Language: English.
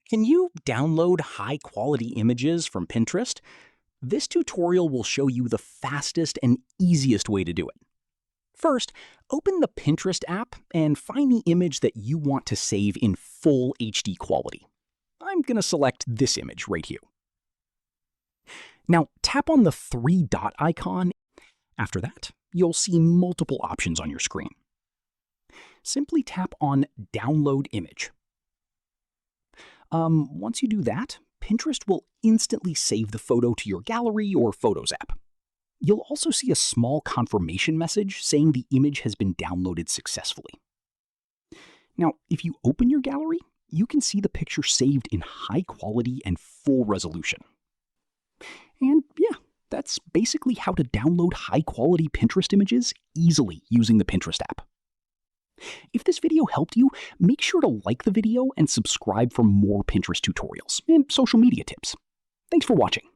Can you download high-quality images from Pinterest? This tutorial will show you the fastest and easiest way to do it. First, open the Pinterest app and find the image that you want to save in full HD quality. I'm going to select this image right here. Now, tap on the three-dot icon. After that, you'll see multiple options on your screen. Simply tap on Download Image. Once you do that, Pinterest will instantly save the photo to your gallery or Photos app. You'll also see a small confirmation message saying the image has been downloaded successfully. Now, if you open your gallery, you can see the picture saved in high quality and full resolution. And yeah, that's basically how to download high quality Pinterest images easily using the Pinterest app. If this video helped you, make sure to like the video and subscribe for more Pinterest tutorials and social media tips. Thanks for watching.